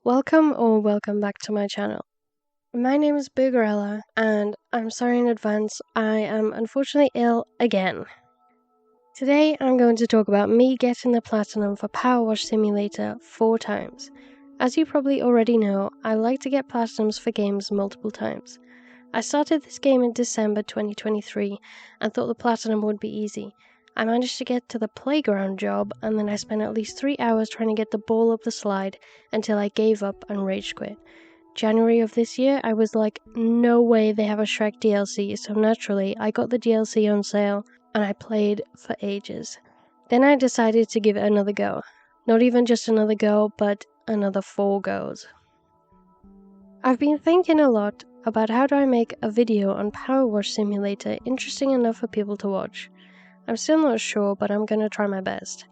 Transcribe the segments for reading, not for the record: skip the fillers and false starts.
Welcome back to my channel. My name is Bugarella, and I'm sorry in advance, I am unfortunately ill again. Today I'm going to talk about me getting the platinum for Powerwash Simulator 4 times. As you probably already know, I like to get platinums for games multiple times. I started this game in December 2023 and thought the platinum would be easy. I managed to get to the playground job, and then I spent at least 3 hours trying to get the ball up the slide until I gave up and rage quit. January of this year, I was like, no way they have a Shrek DLC, so naturally I got the DLC on sale and I played for ages. Then I decided to give it another go. Not even just another go, but another 4 goes. I've been thinking a lot about how do I make a video on Powerwash Simulator interesting enough for people to watch. I'm still not sure, but I'm gonna try my best.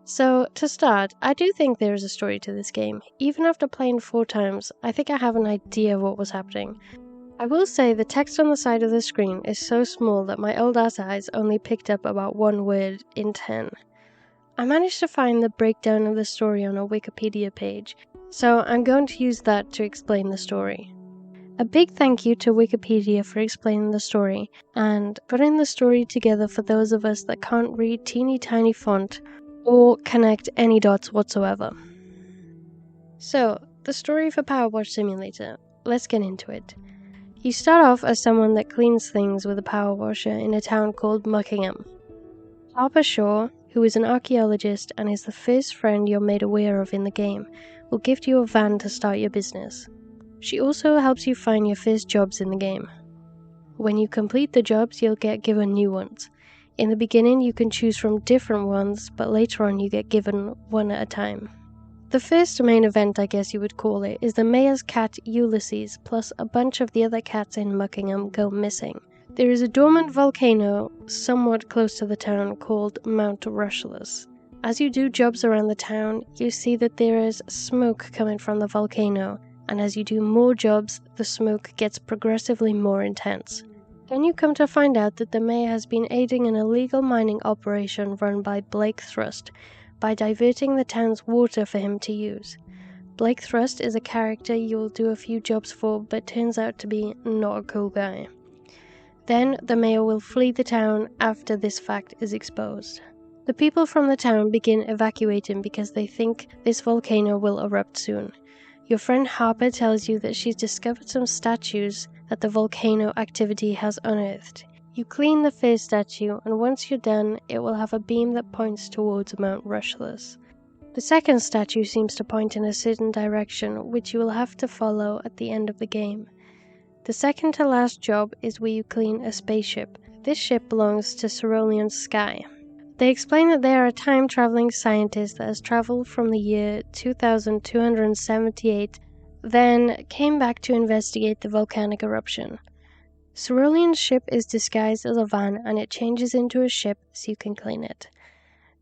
So, to start, I do think there is a story to this game. Even after playing 4 times, I think I have an idea of what was happening. I will say the text on the side of the screen is so small that my old ass eyes only picked up about 1 word in 10. I managed to find the breakdown of the story on a Wikipedia page, so I'm going to use that to explain the story. A big thank you to Wikipedia for explaining the story, and putting the story together for those of us that can't read teeny tiny font, or connect any dots whatsoever. So, the story for Powerwash Simulator. Let's get into it. You start off as someone that cleans things with a power washer in a town called Muckingham. Harper Shaw, who is an archaeologist and is the first friend you're made aware of in the game, will gift you a van to start your business. She also helps you find your first jobs in the game. When you complete the jobs, you'll get given new ones. In the beginning, you can choose from different ones, but later on you get given one at a time. The first main event, I guess you would call it, is the mayor's cat Ulysses, plus a bunch of the other cats in Muckingham go missing. There is a dormant volcano somewhat close to the town called Mount Rushliss. As you do jobs around the town, you see that there is smoke coming from the volcano, and as you do more jobs, the smoke gets progressively more intense. Then you come to find out that the mayor has been aiding an illegal mining operation run by Blake Thrust by diverting the town's water for him to use. Blake Thrust is a character you will do a few jobs for, but turns out to be not a cool guy. Then the mayor will flee the town after this fact is exposed. The people from the town begin evacuating because they think this volcano will erupt soon. Your friend Harper tells you that she's discovered some statues that the volcano activity has unearthed. You clean the first statue, and once you're done, it will have a beam that points towards Mount Rushliss. The second statue seems to point in a certain direction, which you will have to follow at the end of the game. The second to last job is where you clean a spaceship. This ship belongs to Cerulean Sky. They explain that they are a time-traveling scientist that has traveled from the year 2278, then came back to investigate the volcanic eruption. Cerulean's ship is disguised as a van, and it changes into a ship so you can clean it.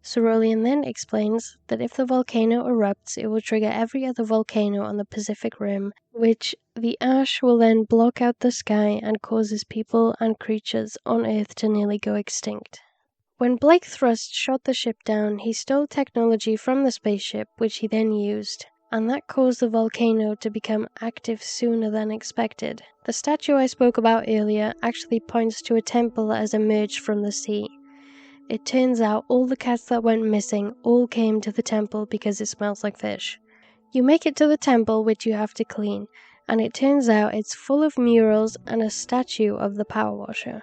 Cerulean then explains that if the volcano erupts, it will trigger every other volcano on the Pacific Rim, which the ash will then block out the sky and causes people and creatures on Earth to nearly go extinct. When Blake Thrust shot the ship down, he stole technology from the spaceship, which he then used, and that caused the volcano to become active sooner than expected. The statue I spoke about earlier actually points to a temple that has emerged from the sea. It turns out all the cats that went missing all came to the temple because it smells like fish. You make it to the temple, which you have to clean, and it turns out it's full of murals and a statue of the power washer.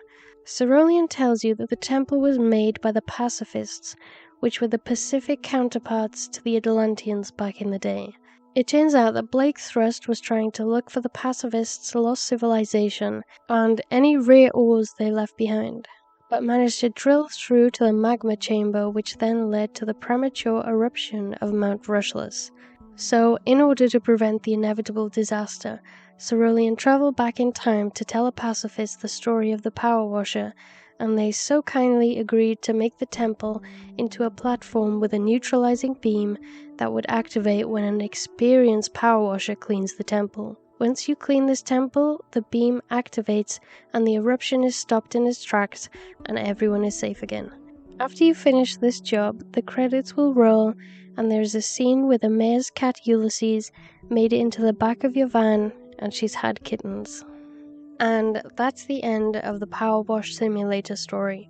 Cerulean tells you that the temple was made by the pacifists, which were the Pacific counterparts to the Atlanteans back in the day. It turns out that Blake Thrust was trying to look for the pacifists' lost civilization and any rare ores they left behind, but managed to drill through to the magma chamber, which then led to the premature eruption of Mount Rushliss. So, in order to prevent the inevitable disaster, Cerulean traveled back in time to tell a pacifist the story of the power washer, and they so kindly agreed to make the temple into a platform with a neutralizing beam that would activate when an experienced power washer cleans the temple. Once you clean this temple, the beam activates and the eruption is stopped in its tracks and everyone is safe again. After you finish this job, the credits will roll and there's a scene where the mayor's cat Ulysses made it into the back of your van and she's had kittens. And that's the end of the Powerwash Simulator story.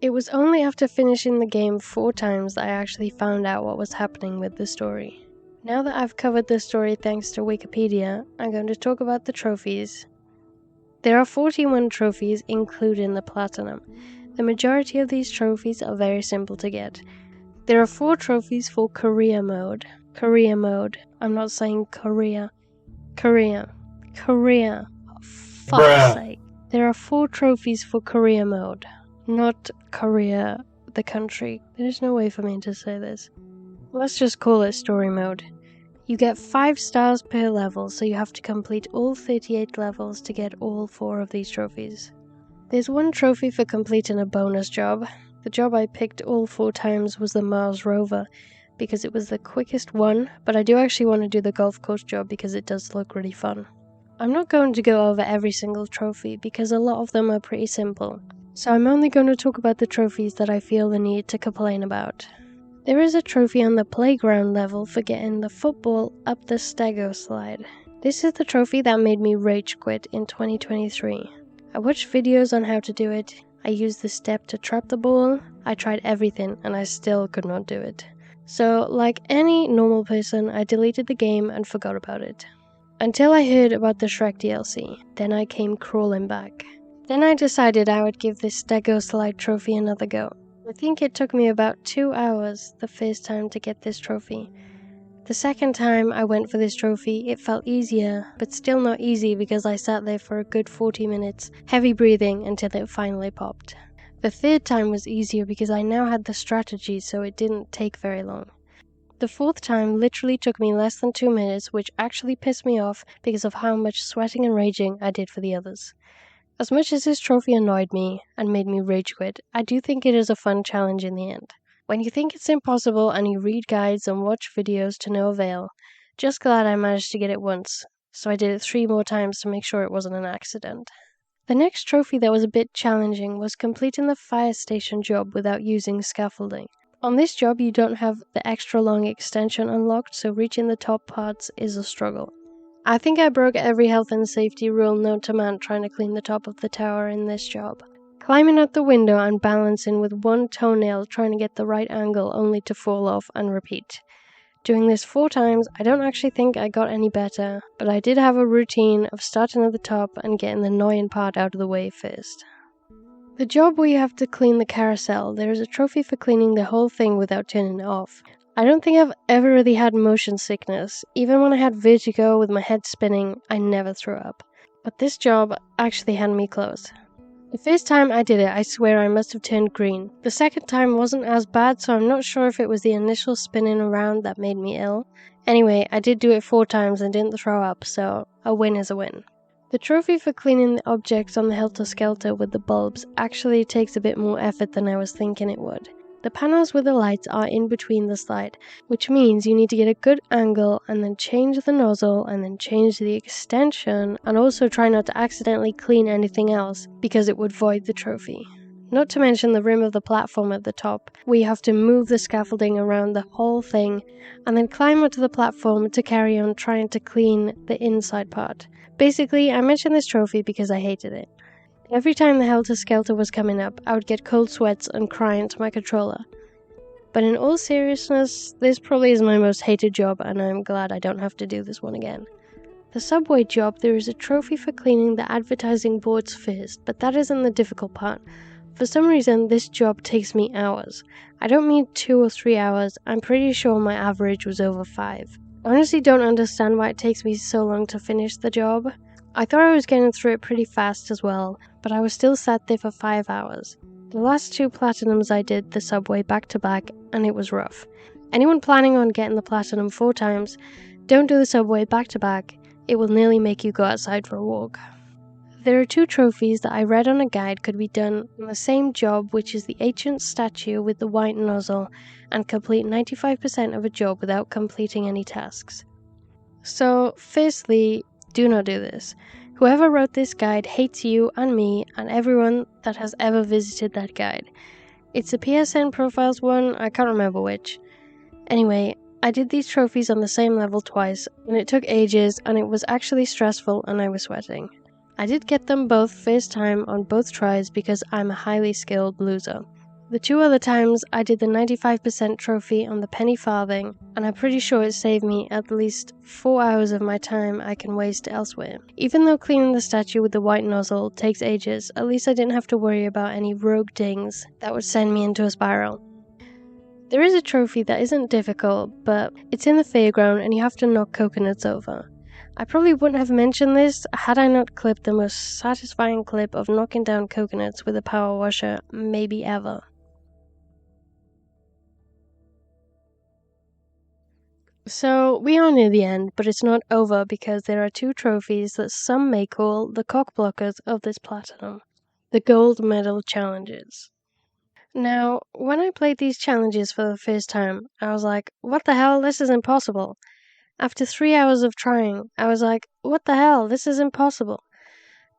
It was only after finishing the game 4 times that I actually found out what was happening with the story. Now that I've covered the story thanks to Wikipedia, I'm going to talk about the trophies. There are 41 trophies, including the Platinum. The majority of these trophies are very simple to get. There are 4 trophies for Career Mode. Career Mode. I'm not saying Korea. Korea. Korea. Oh, fuck's sake. There are 4 trophies for Career Mode. Not Korea, the country. There's no way for me to say this. Let's just call it Story Mode. You get 5 stars per level, so you have to complete all 38 levels to get all 4 of these trophies. There's 1 trophy for completing a bonus job. The job I picked all 4 times was the Mars rover, because it was the quickest one, but I do actually want to do the golf course job because it does look really fun. I'm not going to go over every single trophy because a lot of them are pretty simple, so I'm only going to talk about the trophies that I feel the need to complain about. There is a trophy on the playground level for getting the football up the stego slide. This is the trophy that made me rage quit in 2023. I watched videos on how to do it, I used the step to trap the ball, I tried everything and I still could not do it. So, like any normal person, I deleted the game and forgot about it. Until I heard about the Shrek DLC, then I came crawling back. Then I decided I would give this stego slide trophy another go. I think it took me about 2 hours the first time to get this trophy. The second time I went for this trophy, it felt easier, but still not easy because I sat there for a good 40 minutes, heavy breathing until it finally popped. The third time was easier because I now had the strategy, so it didn't take very long. The fourth time literally took me less than 2 minutes, which actually pissed me off because of how much sweating and raging I did for the others. As much as this trophy annoyed me and made me rage quit, I do think it is a fun challenge in the end. When you think it's impossible and you read guides and watch videos to no avail, just glad I managed to get it once, so I did it 3 more times to make sure it wasn't an accident. The next trophy that was a bit challenging was completing the fire station job without using scaffolding. On this job you don't have the extra long extension unlocked, so reaching the top parts is a struggle. I think I broke every health and safety rule known to man trying to clean the top of the tower in this job. Climbing out the window and balancing with 1 toenail trying to get the right angle only to fall off and repeat. Doing this 4 times, I don't actually think I got any better, but I did have a routine of starting at the top and getting the annoying part out of the way first. The job where you have to clean the carousel, there is a trophy for cleaning the whole thing without turning it off. I don't think I've ever really had motion sickness. Even when I had vertigo with my head spinning, I never threw up. But this job actually had me close. The first time I did it, I swear I must have turned green. The second time wasn't as bad, so I'm not sure if it was the initial spinning around that made me ill. Anyway, I did do it 4 times and didn't throw up, so a win is a win. The trophy for cleaning the objects on the helter-skelter with the bulbs actually takes a bit more effort than I was thinking it would. The panels with the lights are in between the slide, which means you need to get a good angle and then change the nozzle and then change the extension, and also try not to accidentally clean anything else because it would void the trophy. Not to mention the rim of the platform at the top, where you have to move the scaffolding around the whole thing and then climb onto the platform to carry on trying to clean the inside part. Basically, I mentioned this trophy because I hated it. Every time the helter-skelter was coming up, I would get cold sweats and cry into my controller. But in all seriousness, this probably is my most hated job, and I'm glad I don't have to do this one again. The subway job, there is a trophy for cleaning the advertising boards first, but that isn't the difficult part. For some reason, this job takes me hours. I don't mean 2 or 3 hours, I'm pretty sure my average was over 5. I honestly don't understand why it takes me so long to finish the job. I thought I was getting through it pretty fast as well, but I was still sat there for 5 hours. The last 2 platinums I did the subway back to back, and it was rough. Anyone planning on getting the platinum 4 times, don't do the subway back to back, it will nearly make you go outside for a walk. There are 2 trophies that I read on a guide could be done on the same job, which is the ancient statue with the white nozzle, and complete 95% of a job without completing any tasks. So, firstly, do not do this. Whoever wrote this guide hates you and me and everyone that has ever visited that guide. It's a PSN Profiles one, I can't remember which. Anyway, I did these trophies on the same level twice, and it took ages, and it was actually stressful, and I was sweating. I did get them both first time on both tries because I'm a highly skilled loser. The 2 other times, I did the 95% trophy on the penny farthing, and I'm pretty sure it saved me at least 4 hours of my time I can waste elsewhere. Even though cleaning the statue with the white nozzle takes ages, at least I didn't have to worry about any rogue dings that would send me into a spiral. There is a trophy that isn't difficult, but it's in the fairground and you have to knock coconuts over. I probably wouldn't have mentioned this had I not clipped the most satisfying clip of knocking down coconuts with a power washer maybe ever. So, we are near the end, but it's not over because there are 2 trophies that some may call the cockblockers of this platinum. The gold medal challenges. Now, when I played these challenges for the first time, I was like, what the hell, this is impossible. After 3 hours of trying, I was like, what the hell, this is impossible.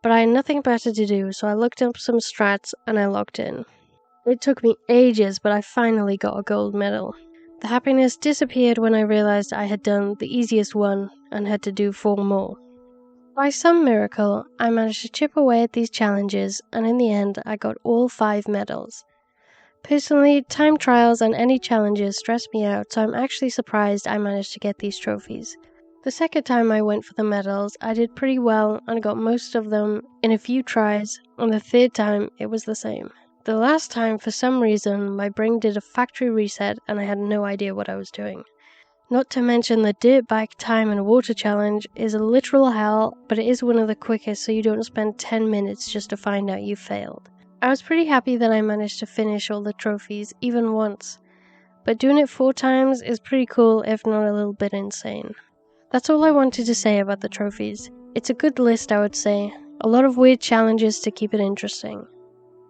But I had nothing better to do, so I looked up some strats and I logged in. It took me ages, but I finally got a gold medal. The happiness disappeared when I realized I had done the easiest one and had to do 4 more. By some miracle, I managed to chip away at these challenges, and in the end, I got all 5 medals. Personally, time trials and any challenges stress me out, so I'm actually surprised I managed to get these trophies. The second time I went for the medals, I did pretty well and got most of them in a few tries, and the third time, it was the same. The last time, for some reason, my brain did a factory reset and I had no idea what I was doing. Not to mention the dirt bike time and water challenge is a literal hell, but it is one of the quickest so you don't spend 10 minutes just to find out you failed. I was pretty happy that I managed to finish all the trophies, even once. But doing it 4 times is pretty cool, if not a little bit insane. That's all I wanted to say about the trophies. It's a good list, I would say. A lot of weird challenges to keep it interesting.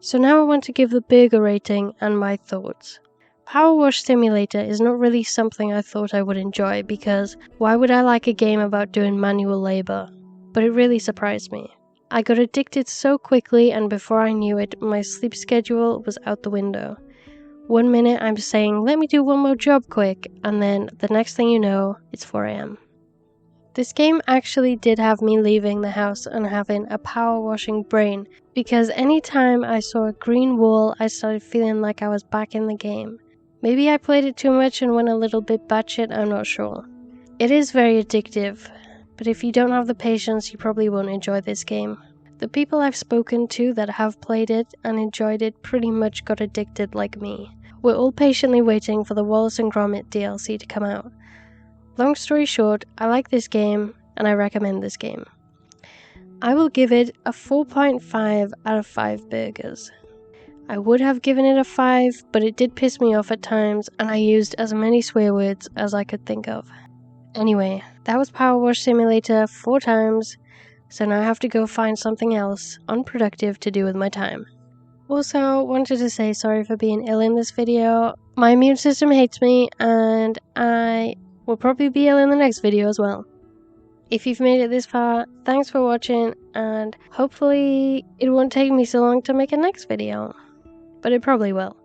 So now I want to give the burger rating and my thoughts. Powerwash Simulator is not really something I thought I would enjoy because why would I like a game about doing manual labor? But it really surprised me. I got addicted so quickly and before I knew it, my sleep schedule was out the window. 1 minute I'm saying, let me do one more job quick, and then the next thing you know, it's 4 AM. This game actually did have me leaving the house and having a power washing brain, because anytime I saw a green wall, I started feeling like I was back in the game. Maybe I played it too much and went a little bit batshit, I'm not sure. It is very addictive, but if you don't have the patience, you probably won't enjoy this game. The people I've spoken to that have played it and enjoyed it pretty much got addicted like me. We're all patiently waiting for the Wallace and Gromit DLC to come out. Long story short, I like this game, and I recommend this game. I will give it a 4.5 out of 5 burgers. I would have given it a 5, but it did piss me off at times, and I used as many swear words as I could think of. Anyway, that was Powerwash Simulator 4 times, so now I have to go find something else unproductive to do with my time. Also, wanted to say sorry for being ill in this video. My immune system hates me, and I will probably be ill in the next video as well. If you've made it this far, thanks for watching, and hopefully it won't take me so long to make a next video. But it probably will.